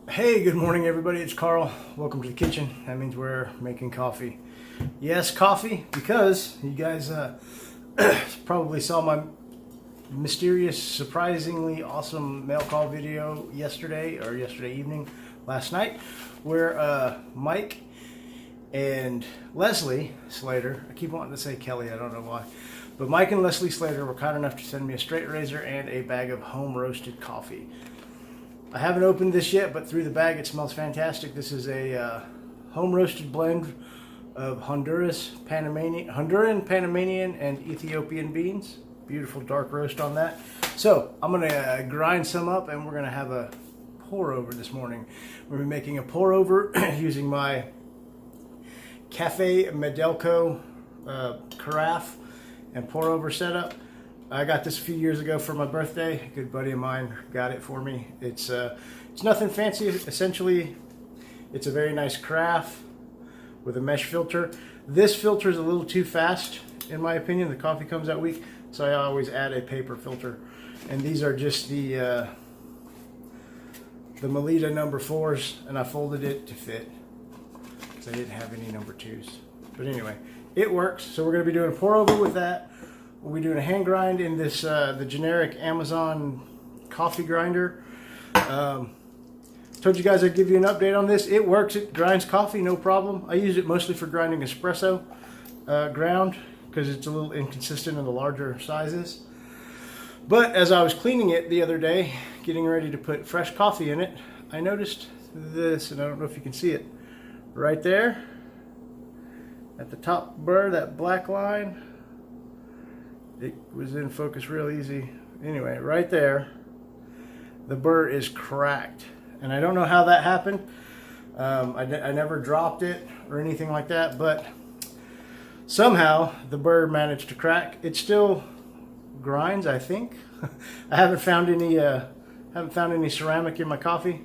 Hey, good morning everybody, it's Carl. Welcome to the kitchen. That means we're making coffee. Yes, coffee, because you guys probably saw my mysterious, surprisingly awesome mail call video yesterday evening, last night, where Mike and Leslie Slater, I keep wanting to say Kelly, I don't know why, but Mike and Leslie Slater were kind enough to send me a straight razor and a bag of home roasted coffee. I haven't opened this yet, but through the bag it smells fantastic. This is a home roasted blend of Honduran, Panamanian, and Ethiopian beans. Beautiful dark roast on that. So I'm gonna grind some up and we're gonna have a pour over this morning. We're gonna be making a pour over using my Cafe Medelco carafe and pour over setup. I got this a few years ago for my birthday. A good buddy of mine got it for me. It's nothing fancy. Essentially, it's a very nice carafe with a mesh filter. This filter is a little too fast, in my opinion. The coffee comes out weak, so I always add a paper filter. And these are just the Melita number 4s, and I folded it to fit because I didn't have any number 2s. But anyway, it works. So we're going to be doing a pour over with that. We're doing a hand grind in this the generic Amazon coffee grinder. Told you guys I'd give you an update on this. It works. It grinds coffee, no problem. I use it mostly for grinding espresso ground because it's a little inconsistent in the larger sizes. But as I was cleaning it the other day, getting ready to put fresh coffee in it, I noticed this, and I don't know if you can see it, right there at the top burr, that black line. It was in focus real easy. Anyway, right there, the burr is cracked. And I don't know how that happened. I never dropped it or anything like that, but somehow the burr managed to crack. It still grinds, I think. I haven't found any ceramic in my coffee,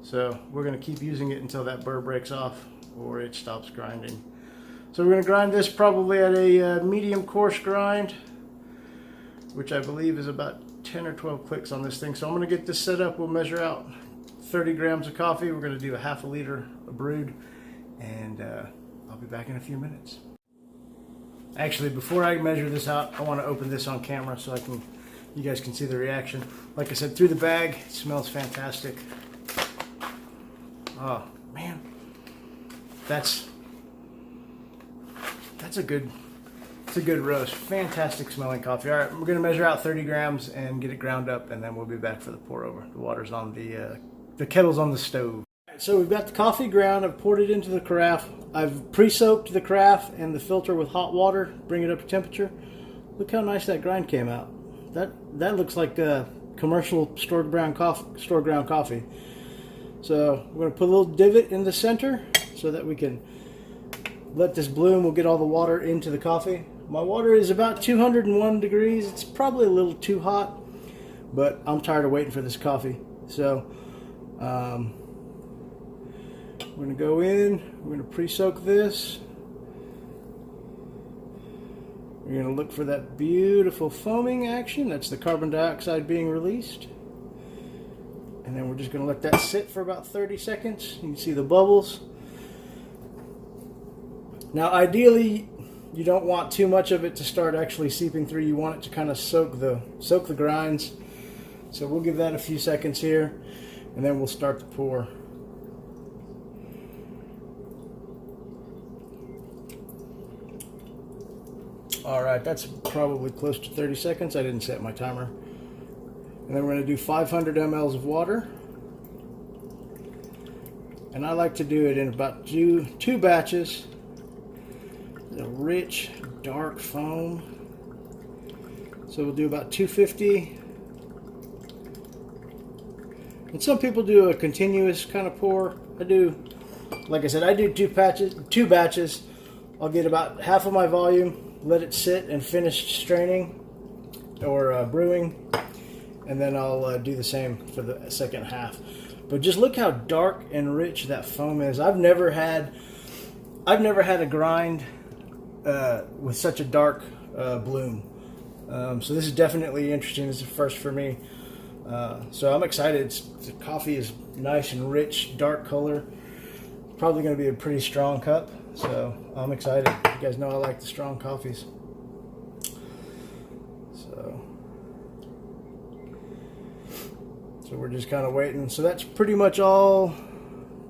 so we're going to keep using it until that burr breaks off or it stops grinding. So we're going to grind this probably at a medium coarse grind, which I believe is about 10 or 12 clicks on this thing. So I'm going to get this set up. We'll measure out 30 grams of coffee. We're going to do a half a liter of brewed, and I'll be back in a few minutes. Actually, before I measure this out, I want to open this on camera so you guys can see the reaction. Like I said, through the bag, it smells fantastic. Oh man, that's a good. It's a good roast. Fantastic smelling coffee. All right, we're going to measure out 30 grams and get it ground up, and then we'll be back for the pour over. The water's on the kettle's on the stove. All right, so we've got the coffee ground. I've poured it into the carafe. I've pre-soaked the carafe and the filter with hot water, bring it up to temperature. Look how nice that grind came out. That looks like a commercial store ground coffee. So we're going to put a little divot in the center so that we can let this bloom. We'll get all the water into the coffee. My water is about 201 degrees. It's probably a little too hot, but I'm tired of waiting for this coffee. So we're going to go in. We're going to pre-soak this. We're going to look for that beautiful foaming action. That's the carbon dioxide being released. And then we're just going to let that sit for about 30 seconds. You can see the bubbles. Now, ideally, you don't want too much of it to start actually seeping through. You want it to kind of soak the grinds. So we'll give that a few seconds here, and then we'll start the pour. All right, that's probably close to 30 seconds. I didn't set my timer. And then we're going to do 500 mLs of water. And I like to do it in about two batches. The rich, dark foam. So we'll do about 250. And some people do a continuous kind of pour. I do, like I said, I do two batches. I'll get about half of my volume, let it sit and finish straining or brewing, and then I'll do the same for the second half. But just look how dark and rich that foam is. I've never had a grind with such a dark bloom. So this is definitely interesting. This is a first for me. So I'm excited. The coffee is nice and rich, dark color. Probably going to be a pretty strong cup. So I'm excited. You guys know I like the strong coffees. So we're just kind of waiting. So that's pretty much all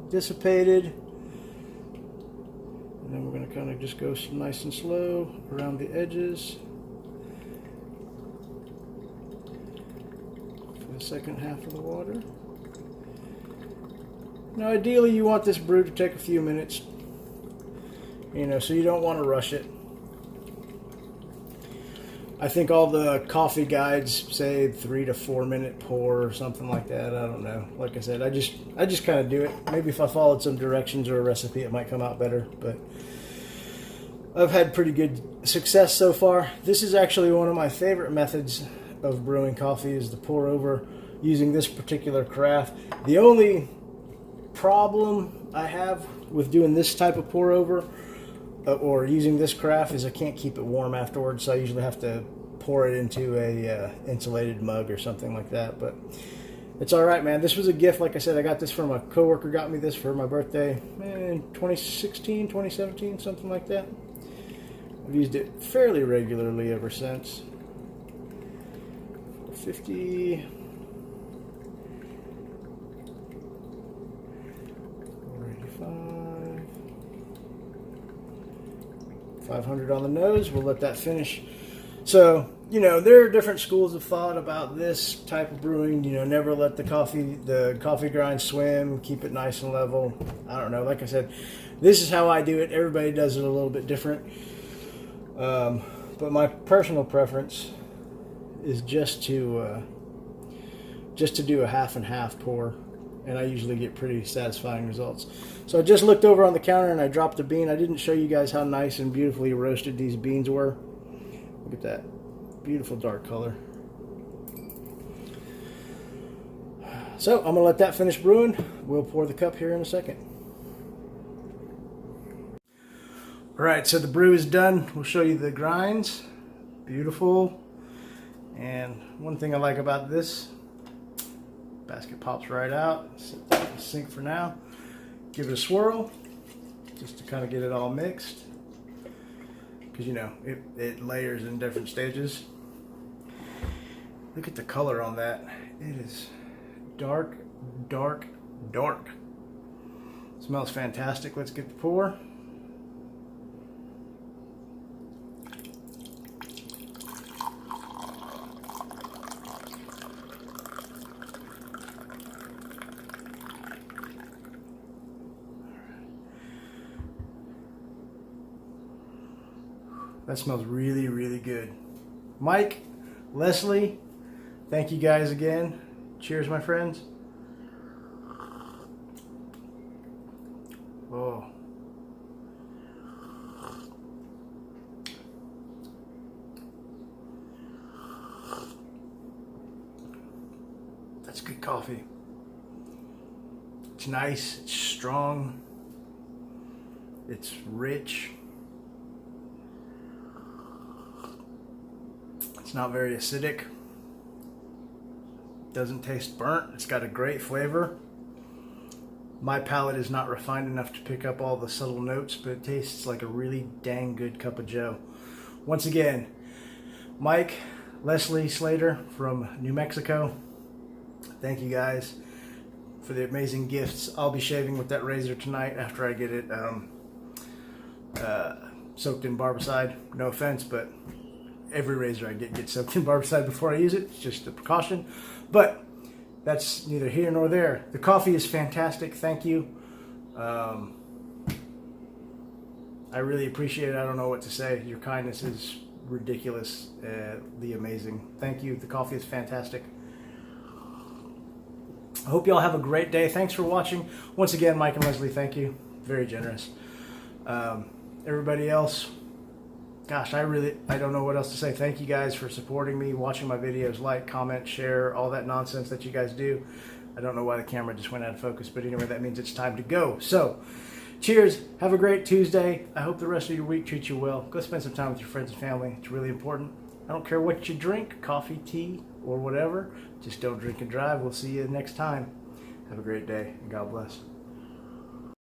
dissipated. And then we're going to kind of just go nice and slow around the edges for the second half of the water. Now ideally you want this brew to take a few minutes, you know, so you don't want to rush it. I think all the coffee guides say 3 to 4 minute pour or something like that. I don't know. Like I said, I just kind of do it. Maybe if I followed some directions or a recipe, it might come out better. But I've had pretty good success so far. This is actually one of my favorite methods of brewing coffee, is the pour over using this particular carafe. The only problem I have with doing this type of pour over or using this carafe is I can't keep it warm afterwards, so I usually have to pour it into a insulated mug or something like that. But it's all right, man. This was a gift. Like I said, I got this from a coworker. Got me this for my birthday in 2016, 2017, something like that. I've used it fairly regularly ever since. 50. 500 on the nose. We'll let that finish. So, you know, there are different schools of thought about this type of brewing. You know, never let the coffee grind swim. Keep it nice and level. I don't know. Like I said, this is how I do it. Everybody does it a little bit different. But my personal preference is just to do a half and half pour. And I usually get pretty satisfying results. So I just looked over on the counter and I dropped a bean. I didn't show you guys how nice and beautifully roasted these beans were. Look at that beautiful dark color. So I'm gonna let that finish brewing. We'll pour the cup here in a second. All right, so the brew is done. We'll show you the grinds. Beautiful. And one thing I like about this, basket pops right out. Set that in the sink for now. Give it a swirl just to kind of get it all mixed, because you know it layers in different stages. Look at the color on that. It is dark, dark, dark. Smells fantastic. Let's get the pour. That smells really, really good. Mike, Leslie, thank you guys again. Cheers, my friends. Oh. That's good coffee. It's nice, it's strong, it's rich. It's not very acidic. Doesn't taste burnt. It's got a great flavor. My palate is not refined enough to pick up all the subtle notes, but it tastes like a really dang good cup of joe. Once again, Mike, Leslie Slater from New Mexico, thank you guys for the amazing gifts. I'll be shaving with that razor tonight after I get it soaked in barbicide. No offense, but every razor I get gets soaked in barbicide before I use it. It's just a precaution. But that's neither here nor there. The coffee is fantastic. Thank you. I really appreciate it. I don't know what to say. Your kindness is ridiculously amazing. Thank you. The coffee is fantastic. I hope you all have a great day. Thanks for watching. Once again, Mike and Leslie, thank you. Very generous. Everybody else, gosh, I don't know what else to say. Thank you guys for supporting me, watching my videos, like, comment, share, all that nonsense that you guys do. I don't know why the camera just went out of focus, but anyway, that means it's time to go. So, cheers. Have a great Tuesday. I hope the rest of your week treats you well. Go spend some time with your friends and family. It's really important. I don't care what you drink, coffee, tea, or whatever. Just don't drink and drive. We'll see you next time. Have a great day, and God bless.